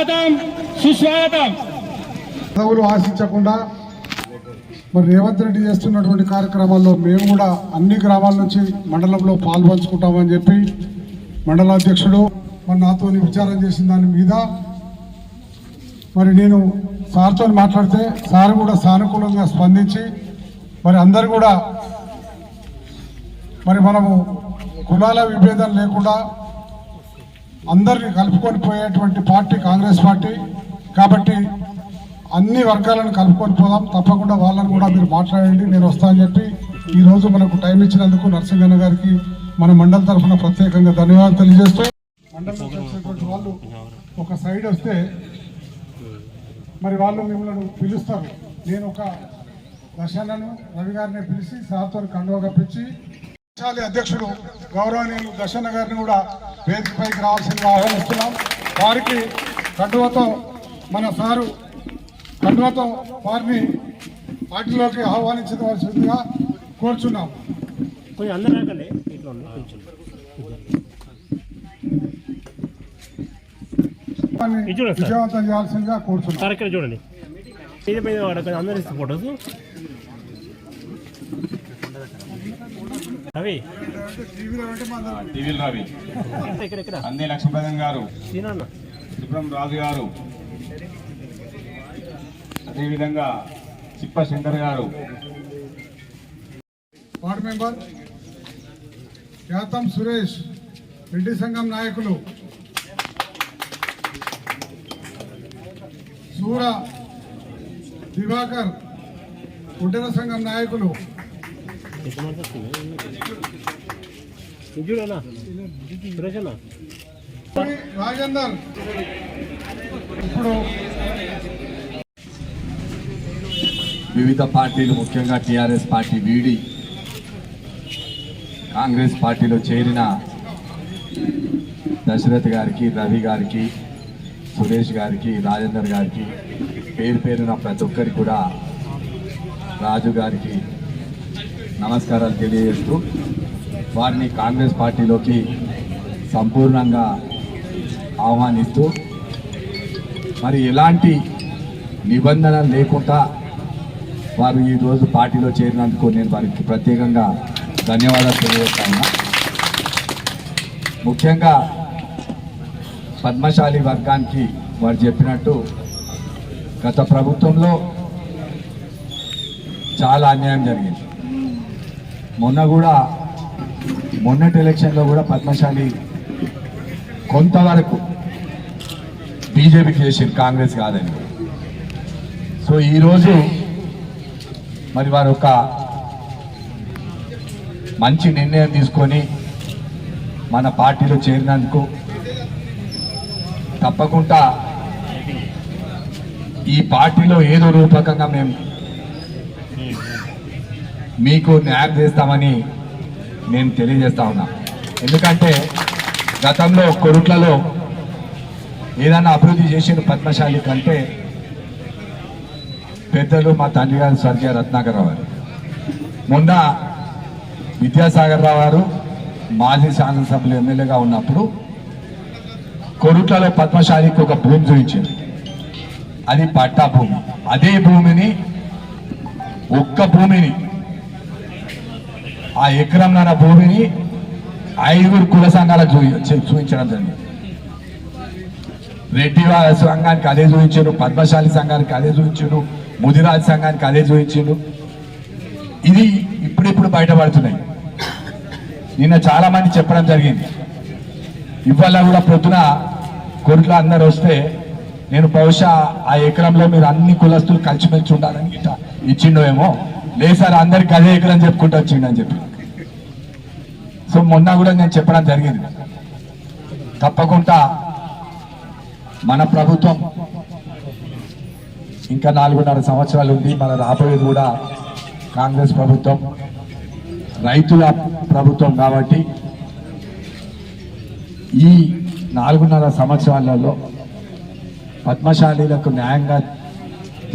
స్వాగతం సుస్వాగతం. పదవులు ఆశించకుండా మరి రేవంత్ రెడ్డి చేస్తున్నటువంటి కార్యక్రమాల్లో మేము కూడా అన్ని గ్రామాల నుంచి మండలంలో పాల్పంచుకుంటామని చెప్పి మండలాధ్యక్షుడు మరి నాతో విచారం చేసిన దాని మీద మరి నేను సార్తో మాట్లాడితే సార్ కూడా సానుకూలంగా స్పందించి మరి అందరు కూడా మరి మనము కులాల విభేదం లేకుండా అందరినీ కలుపుకొని పోయేటువంటి పార్టీ కాంగ్రెస్ పార్టీ కాబట్టి అన్ని వర్గాలను కలుపుకొని పోదాం, తప్పకుండా వాళ్ళని కూడా మీరు మాట్లాడండి, నేను వస్తానని చెప్పి ఈరోజు మనకు టైం ఇచ్చినందుకు నరసింగన్న గారికి మన మండలి తరఫున ప్రత్యేకంగా ధన్యవాదాలు తెలియజేస్తూ మండలంలో వచ్చేటువంటి వాళ్ళు ఒక సైడ్ వస్తే మరి వాళ్ళు మిమ్మల్ని పిలుస్తారు. నేను ఒక దర్శనను రవి గారిని పిలిచి సార్తో కండువ కప్పించి అధ్యక్షుడు గౌరవనీయులు దర్శన గారిని కూడా వేదికపైకి రావాల్సిందిగా ఆహ్వానిస్తున్నాం. వారికి కండువతో మన సారు కండువతో వారిని పార్టీలోకి ఆహ్వానించవలసిందిగా కోరుచున్నాం. విజయవంతం చేయాల్సిందిగా కోరుచున్నాం. చూడండి రవి అందే లక్ష్మీపదం గారు, సుబ్రహ్మ రాజు గారు, అదేవిధంగా చిప్ప శంకర్ గారు, వార్డు మెంబర్ యాతం సురేష్, రెడ్డి సంఘం నాయకులు సూర దివాకర్, కుటర సంఘం నాయకులు రాజేందర్. ఇప్పుడు వివిధ పార్టీలు ముఖ్యంగా టీఆర్ఎస్ పార్టీ వీడి కాంగ్రెస్ పార్టీలో చేరిన దశరథ్ గారికి, రవి గారికి, సురేష్ గారికి, రాజేందర్ గారికి పేరు పేరున ప్రతి ఒక్కరికి కూడా రాజు గారికి నమస్కారాలు తెలియజేస్తూ వారిని కాంగ్రెస్ పార్టీలోకి సంపూర్ణంగా ఆహ్వానిస్తూ మరి ఎలాంటి నిబంధన లేకుండా వారు ఈరోజు పార్టీలో చేరినందుకు నేను వారికి ప్రత్యేకంగా ధన్యవాదాలు తెలియజేస్తా ఉన్నా. ముఖ్యంగా పద్మశాలి వర్గానికి వారు చెప్పినట్టు గత ప్రభుత్వంలో చాలా అన్యాయం జరిగింది. మొన్నటి ఎలక్షన్లో కూడా పద్మశాలి కొంతవరకు బీజేపీకి చేసింది, కాంగ్రెస్ కాదని. సో ఈరోజు మరి వారు ఒక మంచి నిర్ణయం తీసుకొని మన పార్టీలో చేరినందుకు తప్పకుండా ఈ పార్టీలో ఏదో రూపకంగా మేము మీకు న్యాయం చేస్తామని నేను తెలియజేస్తా ఉన్నా. ఎందుకంటే గతంలో కొరుట్లలో ఏదైనా అభివృద్ధి చేసిన పద్మశాలి కంటే పెద్దలు మా తండ్రి గారు స్వర్గీయ రత్నాకర్ రావు గారు, మొన్న విద్యాసాగర్ రావు గారు మాజీ శాసనసభ్యులు ఎమ్మెల్యేగా ఉన్నప్పుడు కొరుట్లలో పద్మశాలికి ఒక భూమి చూపించింది, అది పట్టా భూమి. అదే భూమిని ఒక్క భూమిని ఆ ఎకరంన్నర భూమిని 5 కుల సంఘాలకు చూపించడం జరిగింది. రెడ్డి సంఘానికి అదే చూపించారు, పద్మశాలి సంఘానికి అదే చూపించారు, ముదిరాజ్ సంఘానికి అదే చూపించారు. ఇది ఇప్పుడిప్పుడు బయటపడుతున్నాయి. నిన్న చాలా మంది చెప్పడం జరిగింది. ఇవాళ కూడా పొద్దున కొరుట్ల అందరు వస్తే నేను బహుశా ఆ ఎకరంలో మీరు అన్ని కులస్తులు కలిసిమెలిసి ఉండాలని గిట్ట ఇచ్చిండో ఏమో, లేదు సార్ అందరికి అదే ఎకరం చెప్పుకుంటూ వచ్చిండని చెప్పి. సో మొన్న కూడా నేను చెప్పడం జరిగింది. తప్పకుండా మన ప్రభుత్వం ఇంకా 4.5 సంవత్సరాలు ఉంది. మన రాబోయేది కూడా కాంగ్రెస్ ప్రభుత్వం, రైతుల ప్రభుత్వం. కాబట్టి ఈ 4.5 సంవత్సరాలలో పద్మశాలీలకు న్యాయంగా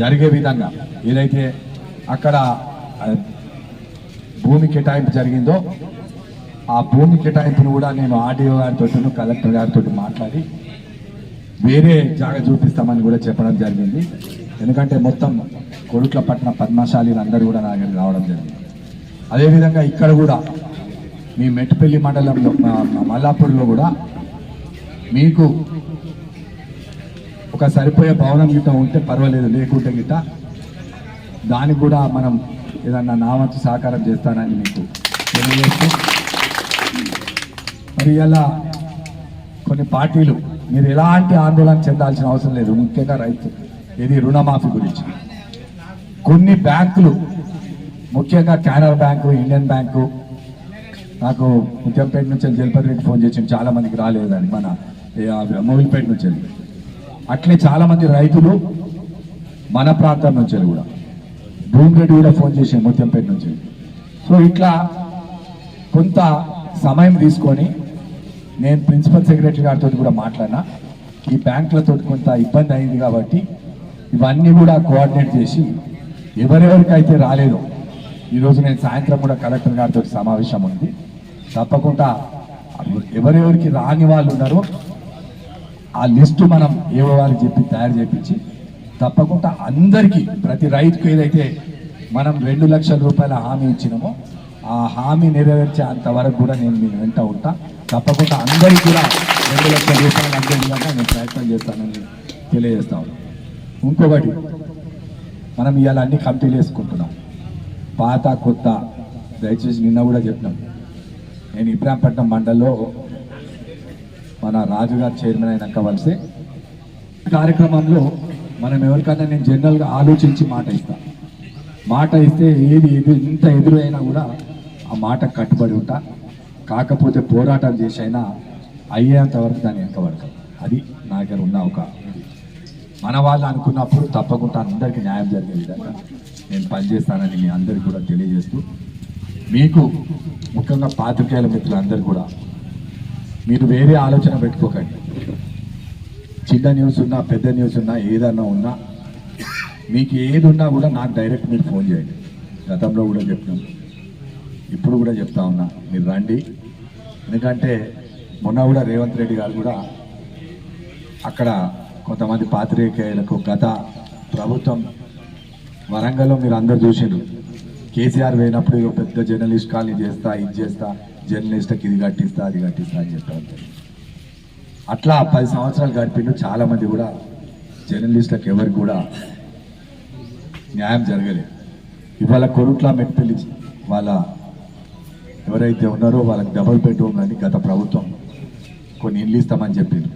జరిగే విధంగా ఏదైతే అక్కడ భూమి కేటాయింపు జరిగిందో ఆ భూమి కేటాయింపును కూడా నేను ఆర్డీఓ గారితో, కలెక్టర్ గారితో మాట్లాడి వేరే జాగా చూపిస్తామని కూడా చెప్పడం జరిగింది. ఎందుకంటే మొత్తం కొరుట్ల పట్టణ పద్మశాలీలు అందరూ కూడా నా దగ్గరికి రావడం జరిగింది. అదేవిధంగా ఇక్కడ కూడా మీ మెట్టుపల్లి మండలంలో మల్లాపూర్లో కూడా మీకు ఒక సరిపోయే భవనం గిట్ట ఉంటే పర్వాలేదు, లేకుంటే గిట్ట దానికి కూడా మనం ఏదన్నా నా వంతు సహకారం చేస్తానని మీకు తెలియజేస్తూ, మరి ఇలా కొన్ని పార్టీలు మీరు ఎలాంటి ఆందోళన చెందాల్సిన అవసరం లేదు. ముఖ్యంగా రైతు ఇది రుణమాఫీ గురించి కొన్ని బ్యాంకులు, ముఖ్యంగా కెనరా బ్యాంకు, ఇండియన్ బ్యాంకు, నాకు ముత్యంపేట నుంచి జలపతి రెడ్డి ఫోన్ చేసి చాలా మందికి రాలేదని, మన మొగిలిపేట నుంచి అట్లే చాలా మంది రైతులు మన ప్రాంతం నుంచి కూడా భూమిరెడ్డి కూడా ఫోన్ చేసి ముత్యంపేట నుంచి. సో ఇట్లా కొంత సమయం తీసుకొని నేను ప్రిన్సిపల్ సెక్రటరీ గారితో కూడా మాట్లాడినా, ఈ బ్యాంకులతో కొంత ఇబ్బంది అయింది కాబట్టి ఇవన్నీ కూడా కోఆర్డినేట్ చేసి ఎవరెవరికైతే రాలేదో ఈరోజు నేను సాయంత్రం కూడా కలెక్టర్ గారితో సమావేశం ఉంది, తప్పకుండా ఎవరెవరికి రాని వాళ్ళు ఉన్నారో ఆ లిస్టు మనం ఏవో వాళ్ళకి చెప్పి తయారు చేయించి తప్పకుండా అందరికీ ప్రతి రైతుకు ఏదైతే మనం 2 లక్షల రూపాయల హామీ ఇచ్చినామో ఆ హామీ నెరవేర్చే అంతవరకు కూడా నేను మీ వెంట ఉంటా. తప్పకుండా అందరికీ కూడా 2 లక్షల రూపాయలు అందే విధంగా నేను ప్రయత్నం చేస్తానని తెలియజేస్తాను. ఇంకొకటి, మనం ఇవాళ అన్ని కమిటీలు వేసుకుంటున్నాం, పాత కొత్త. దయచేసి నిన్న కూడా చెప్పినాం, నేను ఇబ్రాహీంపట్నం మండల్లో మన రాజుగారు చైర్మన్ అయినాక వలసే కార్యక్రమంలో మనం ఎవరికైనా నేను జనరల్గా ఆలోచించి మాట ఇస్తే ఏది ఇంత ఎదురైనా కూడా ఆ మాట కట్టుబడి ఉంటా. కాకపోతే పోరాటం చేసి అయినా అయ్యేంత వరకు దాన్ని వెనకబడతాం. అది నా దగ్గర ఉన్న ఒక మన వాళ్ళు అనుకున్నప్పుడు తప్పకుండా అందరికీ న్యాయం జరిగే విధంగా నేను పనిచేస్తానని మీ అందరికీ కూడా తెలియజేస్తూ, మీకు ముఖ్యంగా పాత్రికేయుల మిత్రులందరూ కూడా మీరు వేరే ఆలోచన పెట్టుకోకండి. చిన్న న్యూస్ ఉన్నా పెద్ద న్యూస్ ఉన్నా ఏదన్నా ఉన్నా మీకు ఏది ఉన్నా కూడా నాకు డైరెక్ట్ మీరు ఫోన్ చేయండి. గతంలో కూడా చెప్పినాం, ఇప్పుడు కూడా చెప్తా ఉన్నా, మీరు రండి. ఎందుకంటే మొన్న కూడా రేవంత్ రెడ్డి గారు కూడా అక్కడ కొంతమంది పాత్రికేయులకు గత ప్రభుత్వం వరంగల్లో మీరు అందరు చూసిండ్రు, కేసీఆర్ పోయినప్పుడు ఇక పెద్ద జర్నలిస్ట్ కాలనీ చేస్తా, ఇది చేస్తా, జర్నలిస్ట్కి ఇది కట్టిస్తా, అది కట్టిస్తా అని చెప్పారు. అట్లా 10 సంవత్సరాలు గడిపిండు. చాలామంది కూడా జర్నలిస్టులకు ఎవరికి కూడా న్యాయం జరగలేదు. ఇవాళ కొరుట్ల మెట్పల్లి వాళ్ళ ఎవరైతే ఉన్నారో వాళ్ళకి డబుల్ బెడ్రూమ్ అని గత ప్రభుత్వం కొన్ని ఇల్లు ఇస్తామని చెప్పింది.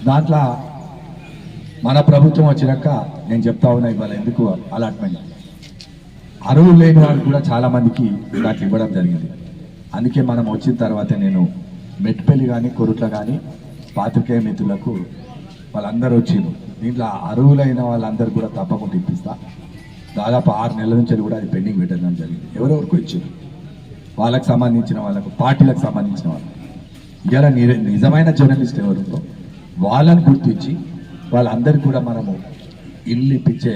దాంట్లో మన ప్రభుత్వం వచ్చినాక నేను చెప్తా ఉన్నా, ఇవాళ ఎందుకు అలాట్మెంట్ అరువులు లేని వాళ్ళు కూడా చాలామందికి దాంట్లో ఇవ్వడం జరిగింది. అందుకే మనం వచ్చిన తర్వాతే నేను మెట్పల్లి కానీ కొరుట్ల కానీ పాత్రికేయ మిత్రులకు వాళ్ళందరూ వచ్చిండ్రు. దీంట్లో అరువులైన వాళ్ళందరూ కూడా తప్పకుండా ఇప్పిస్తా. దాదాపు 6 నెలల నుంచి కూడా అది పెండింగ్ పెట్టడం జరిగింది. ఎవరెవరికి వచ్చిండ్రు, వాళ్ళకు సంబంధించిన వాళ్ళకు, పార్టీలకు సంబంధించిన వాళ్ళకు. ఇలా నిజమైన జర్నలిస్ట్ ఎవరుందో వాళ్ళని గుర్తించి వాళ్ళందరికీ కూడా మనము ఇల్లు ఇప్పించే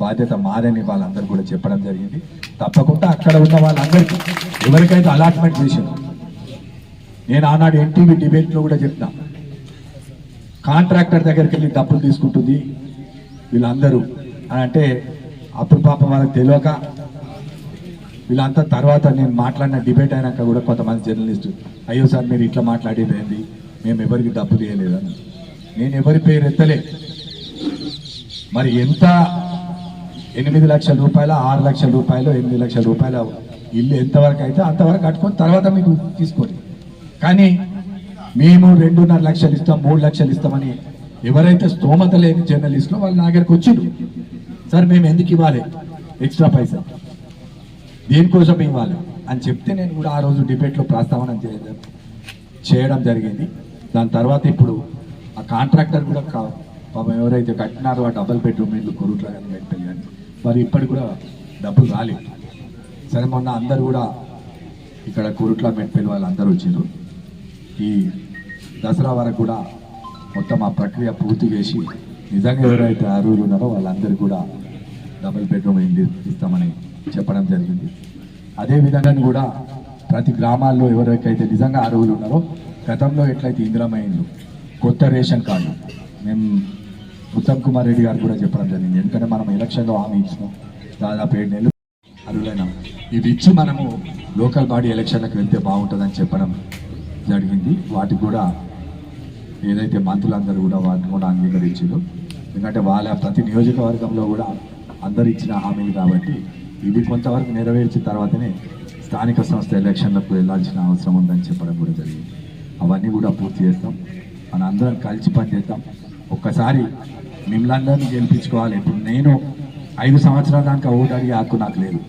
బాధ్యత మాదని వాళ్ళందరూ కూడా చెప్పడం జరిగింది. తప్పకుండా అక్కడ ఉన్న వాళ్ళందరికీ ఎవరికైతే అలాట్మెంట్ చేసిందో, నేను ఆనాడు ఎన్టీవీ డిబేట్లో కూడా చెప్తా, కాంట్రాక్టర్ దగ్గరికి వెళ్ళి డబ్బులు తీసుకుంటుంది వీళ్ళందరూ అని అంటే, అప్పుడు పాపం వాళ్ళకి తెలియక వీళ్ళంతా తర్వాత నేను మాట్లాడిన డిబేట్ అయినాక కూడా కొంతమంది జర్నలిస్టు, అయ్యో సార్ మీరు ఇట్లా మాట్లాడేది ఏంది, మేము ఎవరికి డబ్బులు ఇవ్వలేదని. నేను ఎవరి పేరు ఎత్తలే. మరి ఎంత 8 లక్షల రూపాయలు, 6 లక్షల రూపాయలు, 8 లక్షల రూపాయల ఇల్లు ఎంతవరకు అయితే అంతవరకు కట్టుకొని తర్వాత మీకు తీసుకోండి. కానీ మేము 2.5 లక్షలు ఇస్తాం, 3 లక్షలు ఇస్తామని ఎవరైతే స్తోమత లేని జర్నలిస్టులు వాళ్ళు నా దగ్గరికి వచ్చిండ్రు. సార్ మేము ఎందుకు ఇవ్వాలి ఎక్స్ట్రా పైసా, దేనికోసం ఇవ్వాలి అని చెప్తే నేను కూడా ఆ రోజు డిబేట్లో ప్రస్తావన చేయడం జరిగింది. దాని తర్వాత ఇప్పుడు ఆ కాంట్రాక్టర్ కూడా పాపం ఎవరైతే కట్టినారో ఆ డబుల్ బెడ్రూమ్ ఇల్లు కొరుట్ల కానీ మెట్పల్లి కానీ మరి ఇప్పటికి కూడా డబ్బులు రాలేదు. సరే మొన్న అందరు కూడా ఇక్కడ కొరుట్ల మెట్పల్లి వాళ్ళు అందరూ వచ్చిండ్రు. ఈ దసరా వరకు కూడా మొత్తం ఆ ప్రక్రియ పూర్తి చేసి నిజంగా ఎవరైతే అర్హులు ఉన్నారో వాళ్ళందరూ కూడా డబుల్ బెడ్రూమ్ ఇల్లు ఇస్తామని చెప్పడం జరిగింది. అదేవిధంగా కూడా ప్రతి గ్రామాల్లో ఎవరికైతే నిజంగా అర్హులు ఉన్నారో గతంలో ఎట్లయితే ఇందిరమ్మ ఇల్లు, కొత్త రేషన్ కార్డు, మేము ఉత్తమ్ కుమార్ రెడ్డి గారు కూడా చెప్పడం జరిగింది. ఎందుకంటే మనం ఎలక్షన్లో హామీ ఇచ్చినాం, దాదాపు 7 నెలలు అరువులైన ఇవి ఇచ్చి మనము లోకల్ బాడీ ఎలక్షన్లకు వెళ్తే బాగుంటుందని చెప్పడం జరిగింది. వాటికి కూడా ఏదైతే మంత్రులందరూ కూడా వాటిని కూడా అంగీకరించారు. ఎందుకంటే వాళ్ళ ప్రతి నియోజకవర్గంలో కూడా అందరు ఇచ్చిన హామీలు కాబట్టి ఇవి కొంతవరకు నెరవేర్చిన తర్వాతనే స్థానిక సంస్థ ఎలక్షన్లకు వెళ్ళాల్సిన అవసరం ఉందని చెప్పడం కూడా జరిగింది. అవన్నీ కూడా పూర్తి చేస్తాం. మన అందరం కలిసి పనిచేద్దాం. ఒక్కసారి మిమ్మల్ని గెలిపించుకోవాలి. ఇప్పుడు నేను 5 సంవత్సరాల దాకా ఓటు అడిగే హక్కు నాకు లేదు.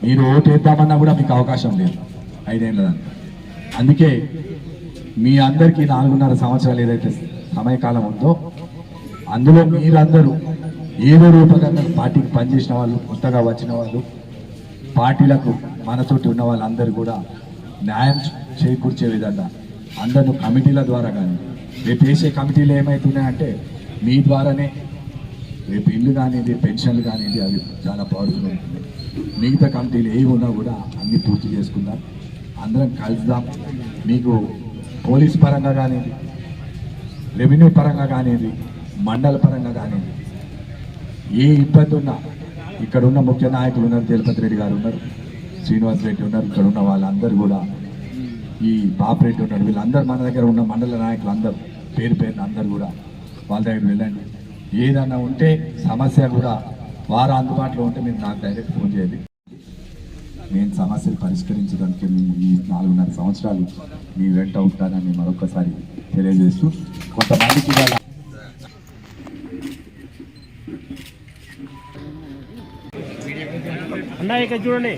మీరు ఓటు వేద్దామన్నా కూడా మీకు అవకాశం లేదు 5 ఏళ్ళ దాకా. అందుకే మీ అందరికీ 4.5 సంవత్సరాలు ఏదైతే సమయకాలం ఉందో అందులో మీరందరూ ఏదో రూపకంగా పార్టీకి పనిచేసిన వాళ్ళు, కొత్తగా వచ్చిన వాళ్ళు, పార్టీలకు మనతోటి ఉన్న వాళ్ళందరూ కూడా న్యాయం చేకూర్చే విధంగా అందరూ కమిటీల ద్వారా కానీ రేపు వేసే కమిటీలు ఏమవుతున్నాయంటే మీ ద్వారానే రేపు ఇల్లు కానిది, పెన్షన్లు కానిది అవి చాలా పవర్ఫుల్ ఉంటుంది. మిగతా కమిటీలు ఏవి ఉన్నా కూడా అన్నీ పూర్తి చేసుకుందాం, అందరం కలుద్దాం. మీకు పోలీస్ పరంగా కానిది, రెవెన్యూ పరంగా కానిది, మండల పరంగా కానిది ఏ ఇబ్బంది ఉన్నా ఇక్కడ ఉన్న ముఖ్య నాయకులు ఉన్నారు, తిరుపతి రెడ్డి గారు ఉన్నారు, శ్రీనివాస్ రెడ్డి ఉన్నారు, ఇక్కడ ఉన్న వాళ్ళందరూ కూడా ఈ బాపిరెడ్డి ఉన్నాడు, వీళ్ళందరూ మన దగ్గర ఉన్న మండల నాయకులు అందరూ పేరు పేరున అందరూ కూడా వాళ్ళ దగ్గర వెళ్ళండి. ఏదన్నా ఉంటే సమస్య కూడా వారు అందుబాటులో ఉంటే మీరు నాకు డైరెక్ట్ ఫోన్ చేయండి. నేను సమస్యలు పరిష్కరించడానికి ఈ 4.5 సంవత్సరాలు మీ వెంట ఉంటానని మరొకసారి తెలియజేస్తూ కొంతమందికి ఇవాళ అన్నా ఇక్కడ చూడండి.